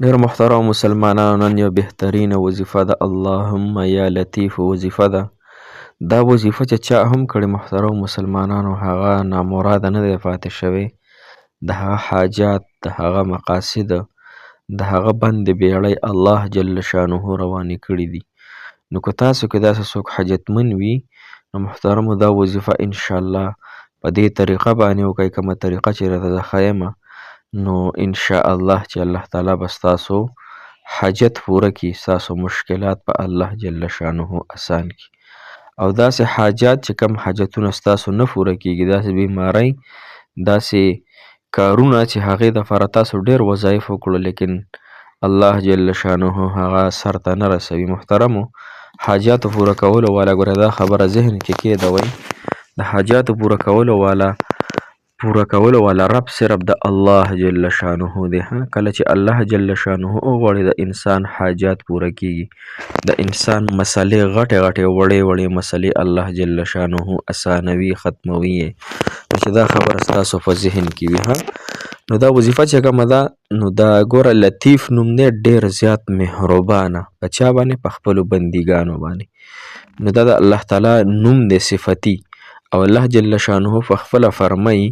ډېر محترم مسلمانانو، نن یو بهترینه وظیفه ده اللهم یا لطیف وظیفه ده. دا وظیفه چې چا هم کړې محترم مسلمانانو، هغه نامراده نه دی پاتې شوی. د هغه حاجات، د هغه مقاصد، د هغه بند بیړۍ الله جل شانه روانې کړي دي. نو که تاسو کې داسې څوک حاجتمن وي، نو محترمو دا وظیفه انشاءالله په دې طریقه باندې وکئ، کومه طریقه چې راته زه ښیمه، نو انشاءالله چې الله تعالی به ستاسو حاجت پوره کړي، ستاسو مشکلات په الله جل شانه اسان کړي. او داسې حاجات چې کم حاجتونه ستاسو نه پوره کیږي، داسې بیمارۍ، داسې کارونه چې هغې دپاره تاسو ډېر وظایف وکړو لیکن الله جل شانه هغه سر ته نه رسوي. محترمو، حاجاتو پوره کولو والا، ګوره دا خبره ذهن کې کېږدوئ، د حاجاتو پوره کولو والا رب صرف د الله جل شانه دی. کله چې الله جل شانه وغواړي د انسان حاجات پوره کیږي، د انسان مسلې غټې وړې مسلې الله جل شانه اسانوي، ختموي یې. چې دا خبره ستاسو په ذهن کې وي. نو دا وظیفه چې کومه ده، نو دا ګوره لطیف نوم دی، ډېر زیات مهربانه په چا باندې؟ په خپلو بندګانو باندې. نو دا د الله تعالی نوم دی صفتي، او الله جل شانه په خپله فرمایي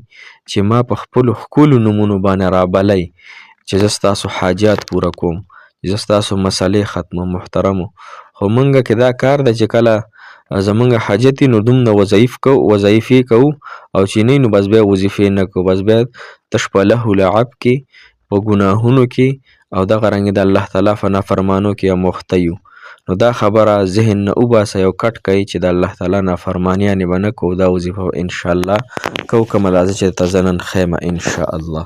چې ما په خپلو ښکلو نومونو باندې رابلئ چې زه ستاسو حاجات پوره کوم، زه ستاسو مسلې ختموم. محترمو، خو موږ کې دا کار ده چې کله زمونږ حاجت وي نو دومره وظایفې کوو، او چې نه نو بس بیا وظیفې نه کوو، بس بیا تش په لهو لعب کې، په ګناهونو کې، او دغه رنګې د الله تعالی په نافرمانو کې اموخته یو. نو دا خبره ذهن نه وباسئ او کټ کئ چې د الله تعالی نافرمانیانې به نه کوو. دا وظیفه انشاءالله کوو، کومه دا چې درته زه نن ښیمه انشاءالله.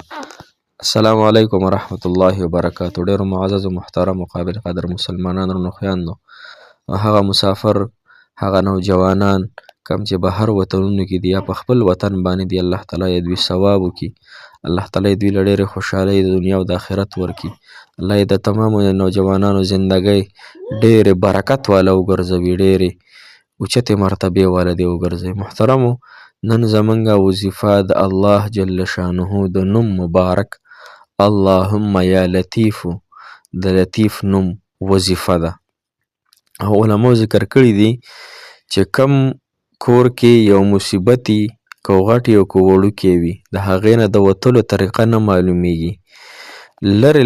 السلام علیکم ورحمة الله وبرکاتو. ډېرو معزز و محترم و قابل قدر مسلمانانو، نو خویندو، هغه مسافر، هغه نوجوانان کم چې بهر وطنونو کې دي یا په خپل وطن باندې دي، الله تعالی یې دوی ثواب وکړي، الله تعالی یې دوی له ډېرې خوشحالۍ د دنیا او د آخرت ورکړي، الله یې د تمامو نوجوانانو زندګۍ ډېرې برکت والا وګرځوي، ډېرې اوچتې مرتبې والا دې وګرځوي. محترمو، نن زمونږه وظیفه د الله جل شانه د نوم مبارک اللهم یا لطیفو، د لطیف نوم وظیفه ده. او علماو ذکر کړي دي چې کم کور کې یو مصیبتي، که غټ او که وړوکی وي، د هغې نه د وتلو طریقه نه معلومیږي،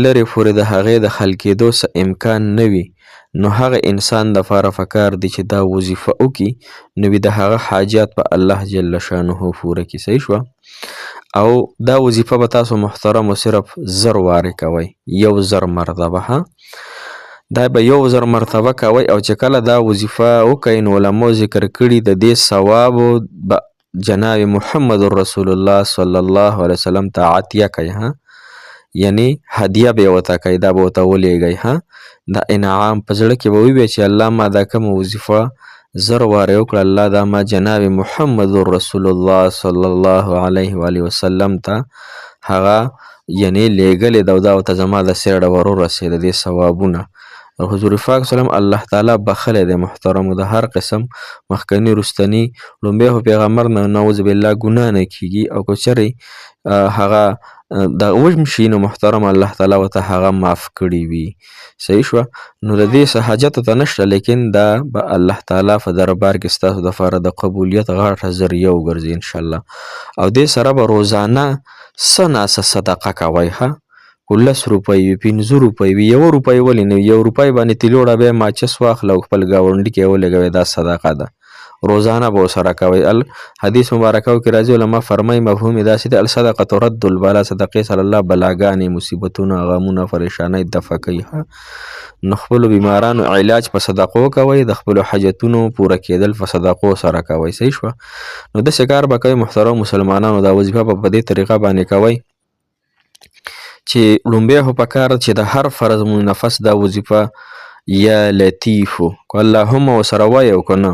لرې پورې د هغې د حل کېدو څه امکان نه وي، نو هغه انسان دپاره پکار دی چې دا وظیفه وکړي، نو د هغه حاجات په الله جل شانه پوره کړي. صحیح شوه؟ او دا وظیفه به تاسو محترمو صرف 1000 وارې کوئ، 1000 مرتبه. دا به 1000 مرتبه کوئ، او چې کله دا وظیفه وکئ نو علماو ذکر کړي د دې ثوابو به جناب محمد رسول الله صلی الله علیه وسلم ته عطیه کوي، یعنی هدیه به یې ورته کوي، دا به ورته ولیږئ. دا انعام په زړه کې به ووایئ چې الله ما دا کومه وظیفه 1000 وارې وکړه، الله دا ما جناب محمد رسول الله صلی الله علیه و آله وسلم ته هغه یعنی لیږلې ده، او دا ورته زما د سیړه ور ورسېده دې ثوابونه. حضور پاک سلام الله تعالی بخلی دی محترمو د هر قسم مخکني رستني. لومبی خو پیغمبر نه نعوذ بالله ګناه نه کیږي، او که چېرې هغه د وږم شي نو محترم الله تعالی ورته هغه معاف کړي وي. صحیح شوه؟ نو د دې څه حاجت ته نشته، لیکن دا به الله تعالی په دربار کې ستاسو دپاره د قبولیت غاټه ذریعه وګرځي انشاءالله. او دې سره به روزانه څه ناڅه صدقه کوئ، 10 روپۍ وي، 15 روپۍ وي، 1 روپۍ ولې نه وي، 1 روپۍ باندې تیلوړه بیا ماچس واخله او خپل ګاونډي کې ولګوئ، دا صدقه ده، روزانه به ورسره کوئ. حدیث مبارکو کې راځي، علما فرمایي مفهوم یې داسې دی: الصدقه ترد البلا، صدقې سره الله بلاګانې، مصیبتونه، غمونه، پریشانۍ دفع کوي. نو خپلو بیمارانو علاج په صدقو کوئ، د خپلو حاجتونو پوره کېدل په صدقو سره کوئ. صحیح شوه؟ نو داسې کار به کوئ محترم مسلمانانو، دا وظیفه به په دې طریقه باندې کوئ چې لومبی خو پکار چې د هر فرض منفس دا وظیفه یا لطیفو که اللهم ورسره وایې او که نه،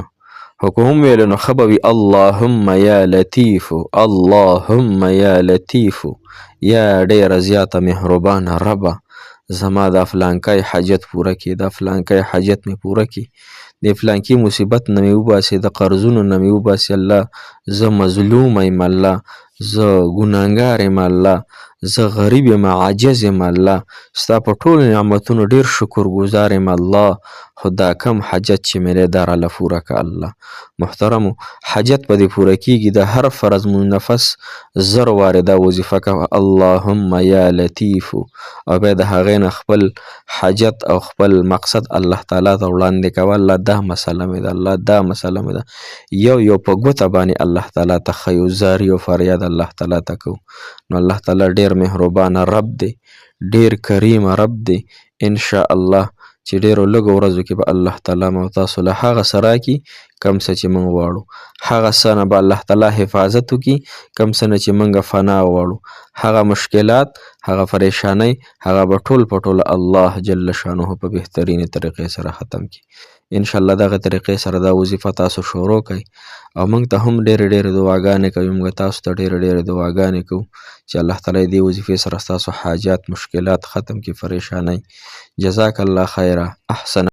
خو که هم ویلو نو ښه به وي اللهم یا لطیفو، اللهم یا لطیفو، یا ډېره زیاته مهربانه ربه زما دا فلانکی حاجت پوره کړي، دا فلانکی حاجت مې پوره کړي، د فلانکي مصیبت نه مې وباسي، د قرضونو نه مې وباسي، الله زه مظلوم یم، الله زه ګناهګار یم، الله زه غریب یم عاجز یم الله ستا په ټولو نعمتونو ډېر شکرګزار یم الله خو دا کم حاجت چې مې دی دا راله پوره که الله. محترمو حاجت به دې پوره کېږي د هر فرض منفس 1000 وارې دا وظیفه کوه اللهم یا لطیفو او بیا د هغې نه خپل حاجت او خپل مقصد الله تعالی ته وړاندې کوه الله دا مسله مې ده الله دا مسله مې ده یو په ګوته باندې الله تعالی ته ښیو زاري او فریاد الله تعالی ته کوو نو الله تعالی ډېر مهربانه رب دی ډېر کریمه رب دی انشاء الله چې ډېرو لږو ورځو کې به الله تعالی مو تاسو له هغه څه راکړي کوم څه چې موږ غواړو هغه څه نه به الله تعالی حفاظت وکړي کوم څه نه چې موږ فنا غواړو هغه مشکلات هغه پریشانۍ هغه به ټول په ټوله الله جل شانه په بهترینې طریقې سره ختم کړي انشاءالله دغه طریقې سره دا وظیفه تاسو شروع کړئ او موږ ته هم ډېرې دعاګانې کوي موږ تاسو ته ډېرې دعاګانې کوو چې الله تعالی دې وظیفې سره ستاسو حاجات مشکلات ختم کړي پریشانۍ جزاک الله خیره احسن